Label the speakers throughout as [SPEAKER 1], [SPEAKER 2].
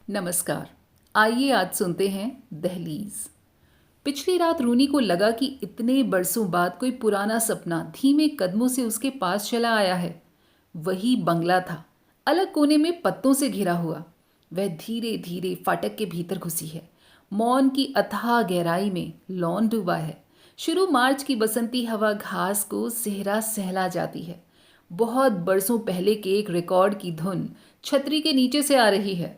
[SPEAKER 1] नमस्कार। आइए आज सुनते हैं दहलीज। पिछली रात रूनी को लगा कि इतने बरसों बाद कोई पुराना सपना धीमे कदमों से उसके पास चला आया है। वही बंगला था, अलग कोने में पत्तों से घिरा हुआ। वह धीरे धीरे फाटक के भीतर घुसी है। मौन की अथाह गहराई में लॉन डूबा है। शुरू मार्च की बसंती हवा घास को सेहरा सहला जाती है। बहुत बरसों पहले के एक रिकॉर्ड की धुन छतरी के नीचे से आ रही है।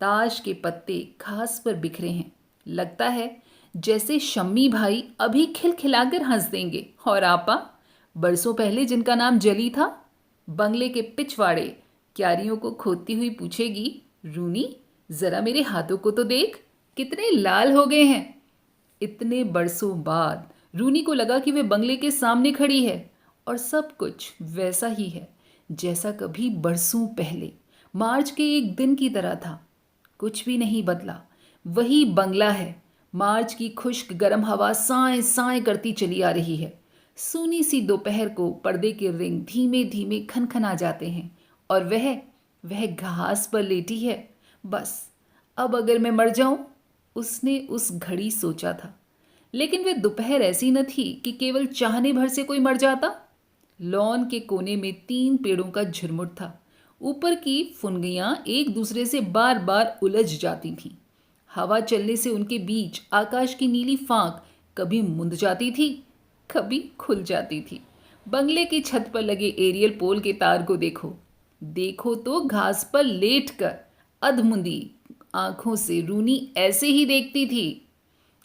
[SPEAKER 1] ताश के पत्ते घास पर बिखरे हैं। लगता है जैसे शम्मी भाई अभी खिलखिलाकर हंस देंगे। और आपा, बरसों पहले जिनका नाम जली था, बंगले के पिछवाड़े क्यारियों को खोदती हुई पूछेगी, रूनी जरा मेरे हाथों को तो देख, कितने लाल हो गए हैं। इतने बरसों बाद रूनी को लगा कि वे बंगले के सामने खड़ी है और सब कुछ वैसा ही है जैसा कभी बरसों पहले मार्च के एक दिन की तरह था। कुछ भी नहीं बदला, वही बंगला है। मार्च की खुश्क गर्म हवा साए साए करती चली आ रही है। सूनी सी दोपहर को पर्दे के रिंग धीमे धीमे खनखना जाते हैं और वह घास पर लेटी है। बस अब अगर मैं मर जाऊं, उसने उस घड़ी सोचा था। लेकिन वह दोपहर ऐसी न थी कि केवल चाहने भर से कोई मर जाता। लॉन के कोने में 3 पेड़ों का झुरमुट था। ऊपर की फुनगियां एक दूसरे से बार बार उलझ जाती थीं। हवा चलने से उनके बीच आकाश की नीली फांक कभी मुंद जाती थी, कभी खुल जाती थी। बंगले की छत पर लगे एरियल पोल के तार को देखो। देखो तो घास पर लेट कर अधमुंदी आंखों से रूनी ऐसे ही देखती थी।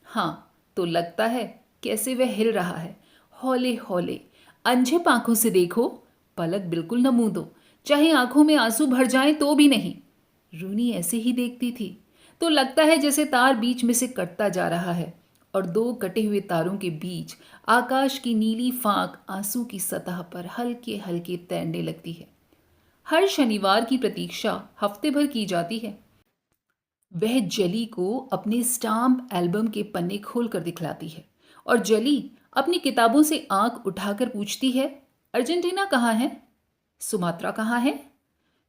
[SPEAKER 1] हाँ, तो लगता है कैसे वह हिल रहा है, हौले हौले। अनझप आंखों से देखो, पलक बिल्कुल न मूंदो, चाहे आंखों में आंसू भर जाएं तो भी नहीं। रूनी ऐसे ही देखती थी। तो लगता है जैसे तार बीच में से कटता जा रहा है और 2 कटे हुए तारों के बीच आकाश की नीली फांक आंसू की सतह पर हल्के हल्के तैरने लगती है। हर शनिवार की प्रतीक्षा हफ्ते भर की जाती है। वह जली को अपने स्टाम्प एल्बम के पन्ने खोलकर दिखलाती है और जली अपनी किताबों से आंख उठाकर पूछती है, अर्जेंटीना कहाँ है? सुमात्रा कहाँ है?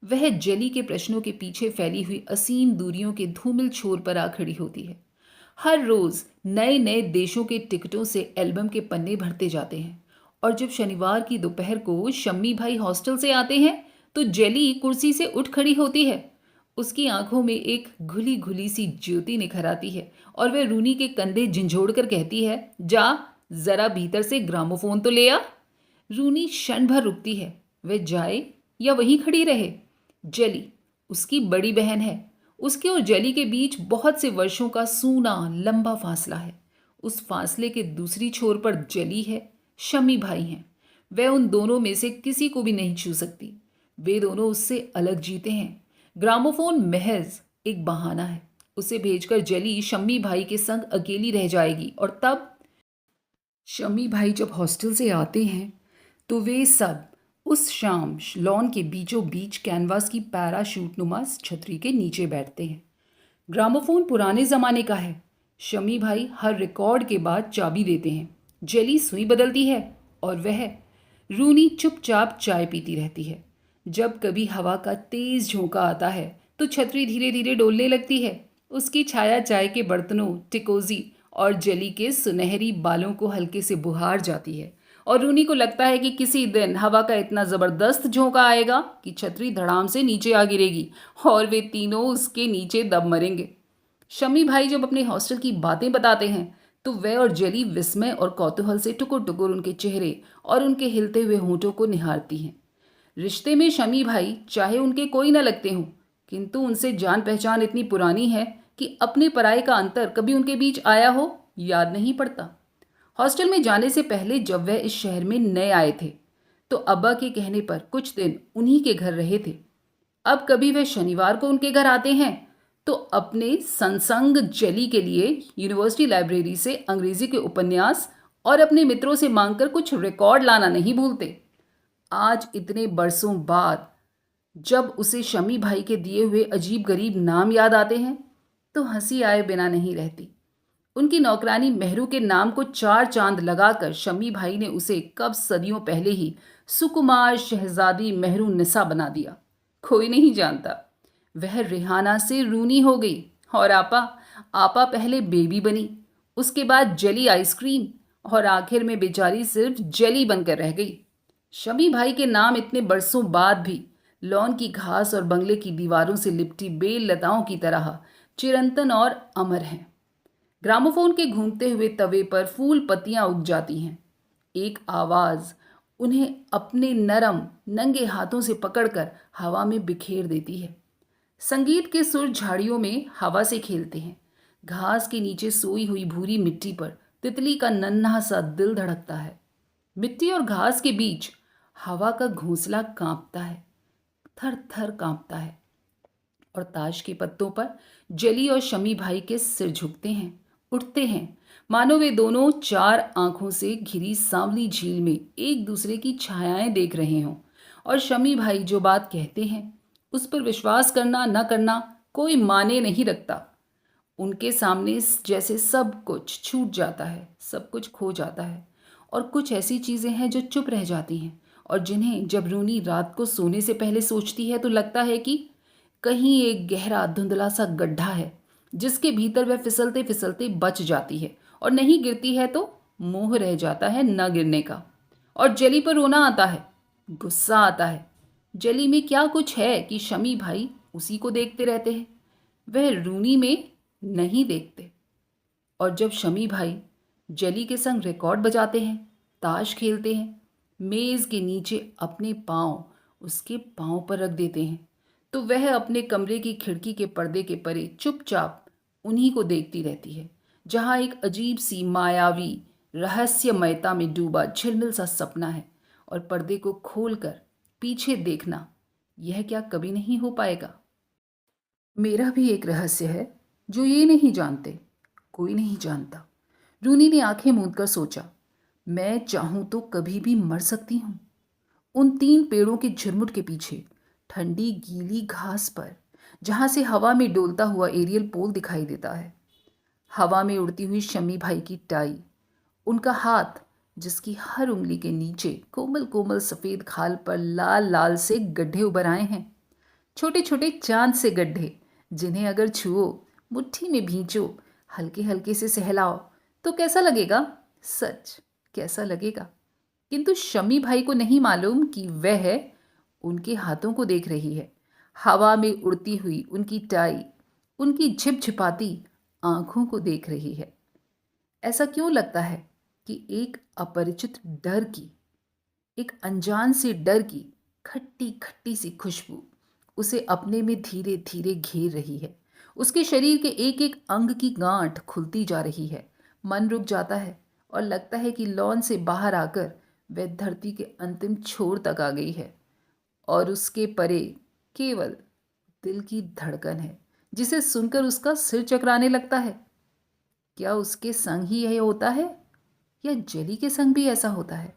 [SPEAKER 1] वह जली के प्रश्नों के पीछे फैली हुई असीम दूरियों के धूमिल छोर पर आ खड़ी होती है। हर रोज नए नए देशों के टिकटों से एल्बम के पन्ने भरते जाते हैं और जब शनिवार की दोपहर को शम्मी भाई हॉस्टल से आते हैं तो जेली कुर्सी से उठ खड़ी होती है। उसकी आंखों में एक घुली घुली सी ज्योति निखर आती है और वह रूनी के कंधे झंझोड़ कर कहती है, जा जरा भीतर से ग्रामोफोन तो ले आ। रूनी क्षण भर रुकती है, वह जाए या वहीं खड़ी रहे। जेली उसकी बड़ी बहन है। उसके और जेली के बीच बहुत से वर्षों का सूना लंबा फासला है। उस फासले के दूसरी छोर पर जेली है, शमी भाई हैं। वह उन दोनों में से किसी को भी नहीं छू सकती। वे दोनों उससे अलग जीते हैं। ग्रामोफोन महज एक बहाना है। उसे भेजकर जेली शम्मी भाई के संग अकेली रह जाएगी और तब शम्मी भाई जब हॉस्टल से आते हैं तो वे सब उस शाम लॉन के बीचों बीच कैनवास की पैराशूट नुमा छतरी के नीचे बैठते हैं। ग्रामोफोन पुराने ज़माने का है। शमी भाई हर रिकॉर्ड के बाद चाबी देते हैं। जेली सुई बदलती है और वह रूनी चुपचाप चाय पीती रहती है। जब कभी हवा का तेज झोंका आता है तो छतरी धीरे धीरे डोलने लगती है। उसकी छाया चाय के बर्तनों, टिकोजी और जेली के सुनहरी बालों को हल्के से बुहार जाती है और रूनी को लगता है कि किसी दिन हवा का इतना जबरदस्त झोंका आएगा कि छतरी धड़ाम से नीचे आ गिरेगी और वे तीनों उसके नीचे दब मरेंगे। शमी भाई जब अपने हॉस्टल की बातें बताते हैं तो वह और जेली विस्मय और कौतूहल से टुकुर टुकुर उनके चेहरे और उनके हिलते हुए होंठों को निहारती हैं। रिश्ते में शमी भाई चाहे उनके कोई न लगते हों, किंतु उनसे जान पहचान इतनी पुरानी है कि अपने पराये का अंतर कभी उनके बीच आया हो याद नहीं पड़ता। हॉस्टल में जाने से पहले जब वह इस शहर में नए आए थे तो अब्बा के कहने पर कुछ दिन उन्हीं के घर रहे थे। अब कभी वह शनिवार को उनके घर आते हैं तो अपने संसंग जली के लिए यूनिवर्सिटी लाइब्रेरी से अंग्रेजी के उपन्यास और अपने मित्रों से मांगकर कुछ रिकॉर्ड लाना नहीं भूलते। आज इतने बरसों बाद जब उसे शमी भाई के दिए हुए अजीब गरीब नाम याद आते हैं तो हंसी आए बिना नहीं रहती। उनकी नौकरानी मेहरू के नाम को 4 चांद लगाकर शमी भाई ने उसे कब सदियों पहले ही सुकुमार शहजादी मेहरू निसा बना दिया, कोई नहीं जानता। वह रेहाना से रूनी हो गई और आपा आपा पहले बेबी बनी, उसके बाद जली आइसक्रीम और आखिर में बेचारी सिर्फ जली बनकर रह गई। शमी भाई के नाम इतने बरसों बाद भी लॉन की घास और बंगले की दीवारों से लिपटी बेल लताओं की तरह चिरंतन और अमर हैं। ग्रामोफोन के घूमते हुए तवे पर फूल पत्तियां उग जाती हैं। एक आवाज उन्हें अपने नरम नंगे हाथों से पकड़कर हवा में बिखेर देती है। संगीत के सुर झाड़ियों में हवा से खेलते हैं। घास के नीचे सोई हुई भूरी मिट्टी पर तितली का नन्हा सा दिल धड़कता है। मिट्टी और घास के बीच हवा का घोंसला कांपता है, थर थर कांपता है। और ताश के पत्तों पर जली और शमी भाई के सिर झुकते हैं, उठते हैं, मानो वे दोनों चार आंखों से घिरी सांवली झील में एक दूसरे की छायाएं देख रहे हों। और शमी भाई जो बात कहते हैं उस पर विश्वास करना न करना कोई माने नहीं रखता। उनके सामने जैसे सब कुछ छूट जाता है, सब कुछ खो जाता है। और कुछ ऐसी चीज़ें हैं जो चुप रह जाती हैं और जिन्हें जब रूनी रात को सोने से पहले सोचती है तो लगता है कि कहीं एक गहरा धुंधला सा गड्ढा है जिसके भीतर वह फिसलते फिसलते बच जाती है, और नहीं गिरती है तो मोह रह जाता है न गिरने का। और जली पर रोना आता है, गुस्सा आता है। जली में क्या कुछ है कि शमी भाई उसी को देखते रहते हैं, वह रूनी में नहीं देखते। और जब शमी भाई जली के संग रिकॉर्ड बजाते हैं, ताश खेलते हैं, मेज के नीचे अपने पाँव उसके पाँव पर रख देते हैं, तो वह अपने कमरे की खिड़की के पर्दे के परे चुपचाप उन्हीं को देखती रहती है, जहाँ एक अजीब सी मायावी रहस्यमयता में डूबा झिलमिल सा सपना है। और पर्दे को खोलकर पीछे देखना, यह क्या कभी नहीं हो पाएगा? मेरा भी एक रहस्य है जो ये नहीं जानते, कोई नहीं जानता। रूनी ने आंखें मूंदकर सोचा, मैं चाहूं तो कभी भी मर सकती हूं। उन तीन पेड़ों के झुरमुट के पीछे ठंडी गीली घास पर, जहां से हवा में डोलता हुआ एरियल पोल दिखाई देता है। हवा में उड़ती हुई शमी भाई की टाई, उनका हाथ जिसकी हर उंगली के नीचे कोमल कोमल सफेद खाल पर लाल लाल से गड्ढे उभर आए हैं, छोटे छोटे चांद से गड्ढे जिन्हें अगर छुओ, मुट्ठी में भींचो, हल्के हल्के से सहलाओ तो कैसा लगेगा? सच कैसा लगेगा? किंतु शमी भाई को नहीं मालूम कि वह उनके हाथों को देख रही है, हवा में उड़ती हुई उनकी टाई, उनकी झिपझिपाती आंखों को देख रही है। ऐसा क्यों लगता है कि एक अपरिचित डर की, एक अनजान से डर की खट्टी खट्टी सी खुशबू उसे अपने में धीरे धीरे घेर रही है। उसके शरीर के एक एक अंग की गांठ खुलती जा रही है। मन रुक जाता है और लगता है कि लॉन से बाहर आकर वह धरती के अंतिम छोर तक आ गई है और उसके परे केवल दिल की धड़कन है जिसे सुनकर उसका सिर चकराने लगता है। क्या उसके संग ही यह होता है या जेली के संग भी ऐसा होता है?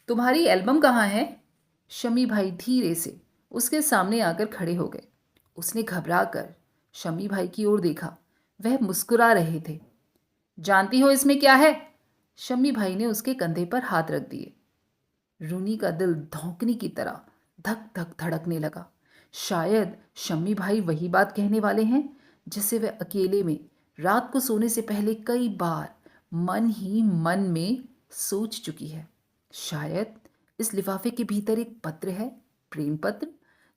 [SPEAKER 1] तुम्हारी एल्बम कहाँ है? शमी भाई धीरे से उसके सामने आकर खड़े हो गए। उसने घबरा कर शमी भाई की ओर देखा। वह मुस्कुरा रहे थे। जानती हो इसमें क्या है? शमी भाई ने उसके कंधे पर हाथ रख दिए। रूनी का दिल धौंकनी की तरह धक धक धड़कने लगा। शायद शम्मी भाई वही बात कहने वाले हैं जिसे वह अकेले में रात को सोने से पहले कई बार मन ही मन में सोच चुकी है। शायद इस लिफाफे के भीतर एक पत्र है, प्रेम पत्र,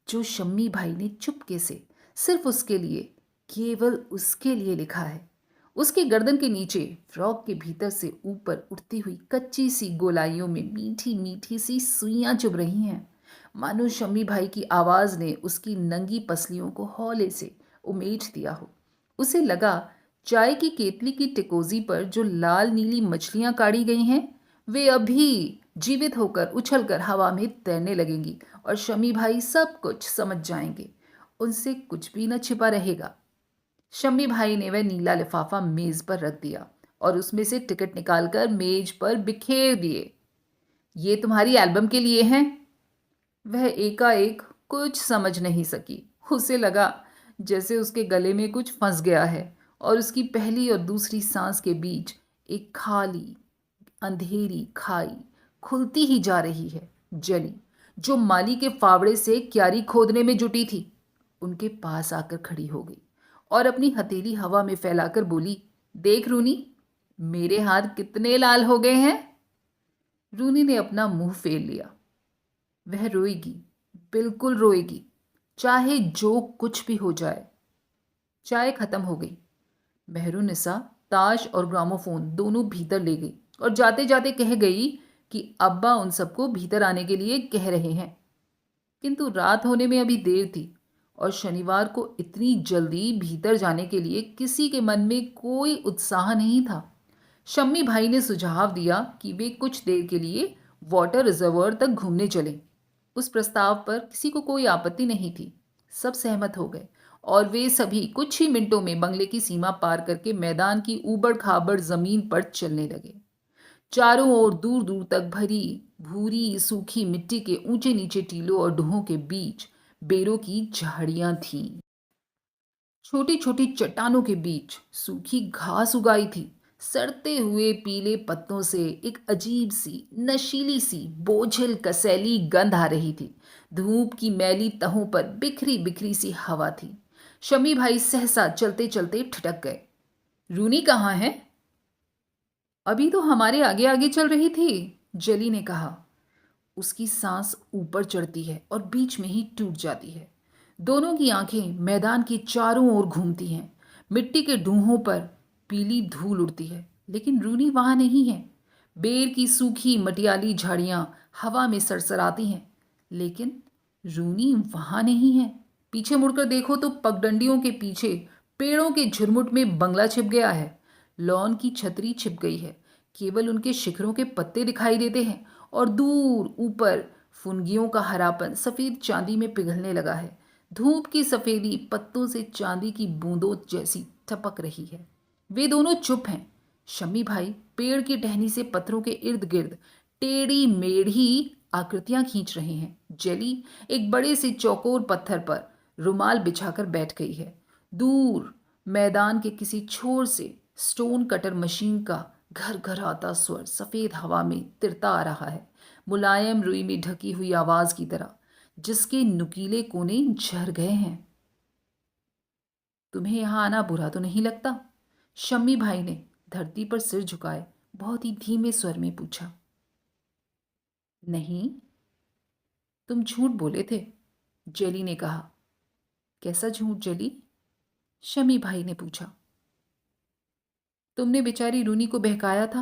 [SPEAKER 1] जो शम्मी भाई ने चुपके से सिर्फ उसके लिए, केवल उसके लिए लिखा है। उसकी गर्दन के नीचे फ्रॉक के भीतर से ऊपर उठती हुई कच्ची सी गोलाइयों में मीठी मीठी सी सुइयां चुभ रही हैं, मानो शम्मी भाई की आवाज ने उसकी नंगी पसलियों को हौले से उमेट दिया हो। उसे लगा चाय की केतली की टिकोजी पर जो लाल नीली मछलियां काढ़ी गई हैं, वे अभी जीवित होकर उछलकर हवा में तैरने लगेंगी और शम्मी भाई सब कुछ समझ जाएंगे। उनसे कुछ भी न छिपा रहेगा। शम्मी भाई ने वह नीला लिफाफा मेज पर रख दिया और उसमें से टिकट निकालकर मेज पर बिखेर दिए। ये तुम्हारी एल्बम के लिए हैं? वह एकाएक कुछ समझ नहीं सकी। उसे लगा जैसे उसके गले में कुछ फंस गया है और उसकी पहली और दूसरी सांस के बीच एक खाली अंधेरी खाई खुलती ही जा रही है। जली, जो माली के फावड़े से क्यारी खोदने में जुटी थी, उनके पास आकर खड़ी हो गई और अपनी हथेली हवा में फैलाकर बोली, देख रूनी, मेरे हाथ कितने लाल हो गए हैं। रूनी ने अपना मुंह फेर लिया। वह रोएगी, बिल्कुल रोएगी, चाहे जो कुछ भी हो जाए। चाय खत्म हो गई। मेहरुनिसा ताश और ग्रामोफोन दोनों भीतर ले गई और जाते जाते कह गई कि अब्बा उन सबको भीतर आने के लिए कह रहे हैं। किंतु रात होने में अभी देर थी और शनिवार को इतनी जल्दी भीतर जाने के लिए किसी के मन में कोई उत्साह नहीं था। शम्मी भाई ने सुझाव दिया कि वे कुछ देर के लिए वाटर रिजर्वर तक घूमने चलें। उस प्रस्ताव पर किसी को कोई आपत्ति नहीं थी। सब सहमत हो गए और वे सभी कुछ ही मिनटों में बंगले की सीमा पार करके मैदान की ऊबड़ खाबड़ जमीन पर चलने लगे। चारों ओर दूर दूर तक भरी भूरी सूखी मिट्टी के ऊंचे नीचे टीलों और डोहों के बीच बेरों की झाड़ियां थीं। छोटी छोटी चट्टानों के बीच सूखी घास उगाई थी। सड़ते हुए पीले पत्तों से एक अजीब सी नशीली सी बोझिल कसैली गंध आ रही थी। धूप की मैली तहों पर बिखरी बिखरी सी हवा थी। शमी भाई सहसा चलते चलते ठिठक गए। रूनी कहाँ है? अभी तो हमारे आगे आगे चल रही थी, जली ने कहा। उसकी सांस ऊपर चढ़ती है और बीच में ही टूट जाती है। दोनों की आंखें मैदान के चारों ओर घूमती हैं। मिट्टी के ढूंहों पर पीली धूल उड़ती है, लेकिन रूनी वहां नहीं है। बेर की सूखी मटियाली झाड़ियां हवा में सरसराती हैं, लेकिन रूनी वहां नहीं है। पीछे मुड़कर देखो तो पगडंडियों के पीछे पेड़ों के झुरमुट में बंगला छिप गया है। लॉन की छतरी छिप गई है, केवल उनके शिखरों के पत्ते दिखाई देते हैं और दूर ऊपर फुनगियों का हरापन सफेद चांदी में पिघलने लगा है। धूप की सफेदी पत्तों से चांदी की बूंदों जैसी टपक रही है। वे दोनों चुप हैं। शमी भाई पेड़ की टहनी से पत्थरों के इर्द गिर्द टेढ़ी मेढ़ी आकृतियां खींच रहे हैं। जेली एक बड़े से चौकोर पत्थर पर रुमाल बिछाकर बैठ गई है। दूर मैदान के किसी छोर से स्टोन कटर मशीन का घर घर आता स्वर सफेद हवा में तिरता आ रहा है, मुलायम रुई में ढकी हुई आवाज की तरह, जिसके नुकीले कोने झर गए हैं। तुम्हें यहां आना बुरा तो नहीं लगता? शम्मी भाई ने धरती पर सिर झुकाए बहुत ही धीमे स्वर में पूछा। नहीं, तुम झूठ बोले थे, जेली ने कहा। कैसा झूठ जेली? शमी भाई ने पूछा। तुमने बेचारी रूनी को बहकाया था।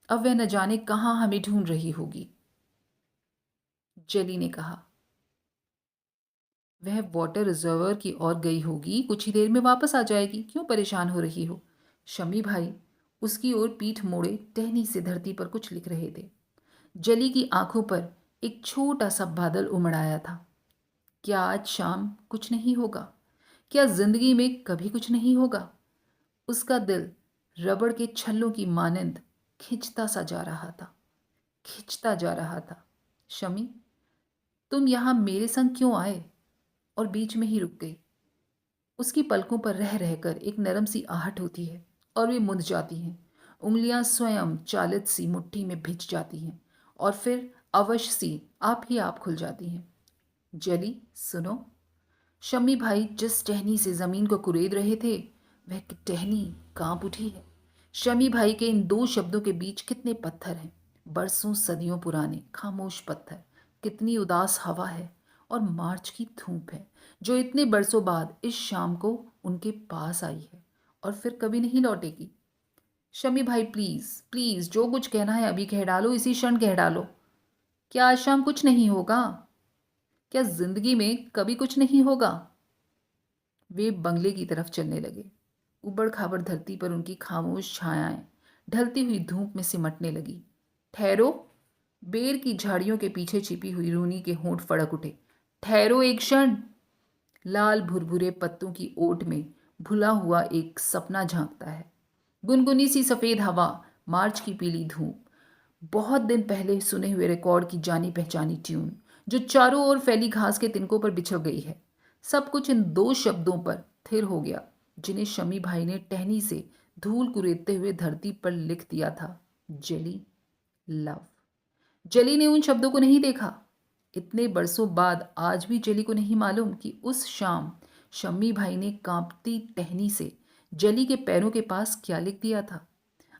[SPEAKER 1] अब वह न जाने कहां हमें ढूंढ रही होगी, जेली ने कहा। वह वाटर रिजर्वर की ओर गई होगी, कुछ ही देर में वापस आ जाएगी, क्यों परेशान हो रही हो? शमी भाई उसकी ओर पीठ मोड़े टहनी से धरती पर कुछ लिख रहे थे। जली की आंखों पर एक छोटा सा बादल उमड़ आया था। क्या आज शाम कुछ नहीं होगा? क्या जिंदगी में कभी कुछ नहीं होगा? उसका दिल रबड़ के छल्लों की मानंद खिंचता सा जा रहा था, खिंचता जा रहा था। शमी, तुम यहां मेरे संग क्यों आए? और बीच में ही रुक गई। उसकी पलकों पर रह रहकर एक नरम सी आहट होती है और वे मुंद जाती हैं। उंगलियां स्वयं चालित सी मुट्ठी में भिज जाती हैं और फिर अवश्य सी आप ही आप खुल जाती हैं। जली, सुनो। शम्मी भाई जिस टहनी से जमीन को कुरेद रहे थे, वह टहनी कांप उठी है। शमी भाई के इन दो शब्दों के बीच कितने पत्थर हैं, बरसों सदियों पुराने खामोश पत्थर। कितनी उदास हवा है और मार्च की धूप है, जो इतने बरसों बाद इस शाम को उनके पास आई है और फिर कभी नहीं लौटेगी। शमी भाई, प्लीज प्लीज, जो कुछ कहना है अभी कह डालो, इसी क्षण कह डालो। क्या आज शाम कुछ नहीं होगा? क्या जिंदगी में कभी कुछ नहीं होगा? वे बंगले की तरफ चलने लगे। उबड़ खाबड़ धरती पर उनकी खामोश छायाएं ढलती हुई धूप में सिमटने लगी। ठहरो। बेर की झाड़ियों के पीछे छिपी हुई रूनी के होंठ फड़क उठे। ठहरो एक क्षण। लाल भुरभुरे पत्तों की ओट में भुला हुआ एक सपना झांकता है। गुनगुनी सी सफेद हवा, मार्च की पीली धूप, बहुत दिन पहले सुने हुए रिकॉर्ड की जानी पहचानी ट्यून जो चारों ओर फैली घास के तिनकों पर बिछड़ गई है। सब कुछ इन दो शब्दों पर थिर हो गया, जिन्हें शमी भाई ने टहनी से धूल कुरेदते हुए धरती पर लिख दिया था। Jelly, love. जेली ने उन शब्दों को नहीं देखा। इतने बरसों बाद आज भी जेली को नहीं मालूम कि उस शाम शम्मी भाई ने कांपती टहनी से जली के पैरों के पास क्या लिख दिया था?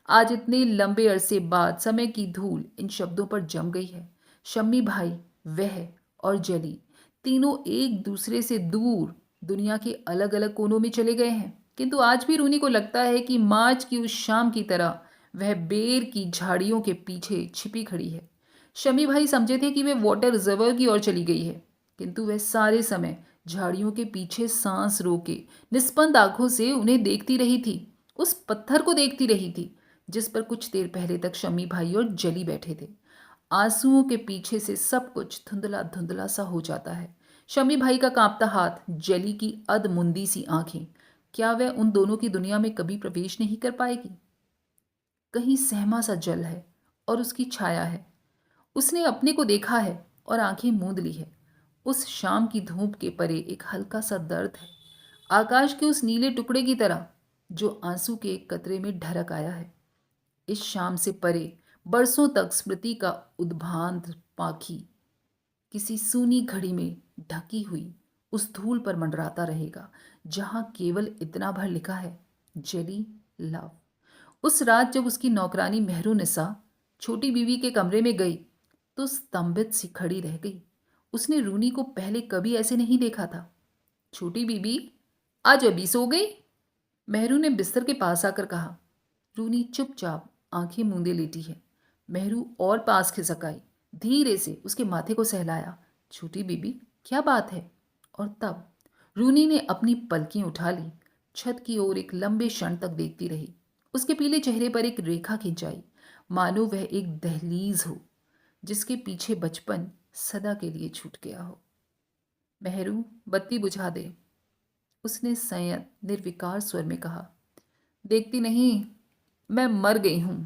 [SPEAKER 1] आज इतने लंबे अरसे बाद समय की धूल इन शब्दों पर जम गई है। शम्मी भाई, वह और जली तीनों एक दूसरे से दूर दुनिया के अलग अलग कोनों में चले गए हैं, किंतु आज भी रूनी को लगता है कि मार्च की उस शाम की तरह वह बेर की झाड़ियों के पीछे छिपी खड़ी है। शम्मी भाई समझे थे कि वह वाटर रिजर्वर की ओर चली गई है, किंतु वह सारे समय झाड़ियों के पीछे सांस रोके निस्पंद आंखों से उन्हें देखती रही थी। उस पत्थर को देखती रही थी जिस पर कुछ देर पहले तक शम्मी भाई और जली बैठे थे। आंसुओं के पीछे से सब कुछ धुंधला धुंधला सा हो जाता है। शम्मी भाई का कांपता हाथ, जली की अधमुंदी सी आंखें, क्या वह उन दोनों की दुनिया में कभी प्रवेश नहीं कर पाएगी? कहीं सहमा सा जल है और उसकी छाया है। उसने अपने को देखा है और आंखें मूंद ली है। उस शाम की धूप के परे एक हल्का सा दर्द है, आकाश के उस नीले टुकड़े की तरह जो आंसू के एक कतरे में ढरक आया है। इस शाम से परे बरसों तक स्मृति का उद्भांत पाखी किसी सूनी घड़ी में ढकी हुई उस धूल पर मंडराता रहेगा जहां केवल इतना भर लिखा है, जेली लव। उस रात जब उसकी नौकरानी मेहरुनिसा छोटी बीवी के कमरे में गई तो स्तंभित सी खड़ी रह गई। उसने रूनी को पहले कभी ऐसे नहीं देखा था। छोटी बीबी, आज अभी सो गई? मेहरू ने बिस्तर के पास आकर कहा। रूनी चुपचाप आंखें मूंदे लेटी है। मेहरू और पास खिसक आई, धीरे से उसके माथे को सहलाया। छोटी बीबी, क्या बात है? और तब रूनी ने अपनी पलकें उठा ली, छत की ओर एक लंबे क्षण तक देखती रही। उसके पीले चेहरे पर एक रेखा खिंचाई, मानो वह एक दहलीज हो जिसके पीछे बचपन सदा के लिए छूट गया हो। मेहरू, बत्ती बुझा दे, उसने संयत निर्विकार स्वर में कहा। देखती नहीं, मैं मर गई हूं।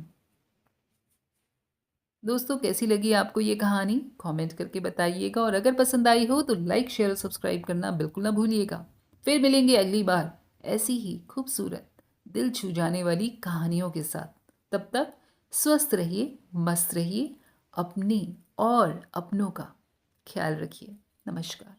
[SPEAKER 1] दोस्तों, कैसी लगी आपको ये कहानी? कमेंट करके बताइएगा, और अगर पसंद आई हो तो लाइक शेयर और सब्सक्राइब करना बिल्कुल ना भूलिएगा। फिर मिलेंगे अगली बार ऐसी ही खूबसूरत, दिल छू जाने वाली कहानियों के साथ। तब तक स्वस्थ रहिए, मस्त रहिए, अपनी और अपनों का ख्याल रखिए। नमस्कार।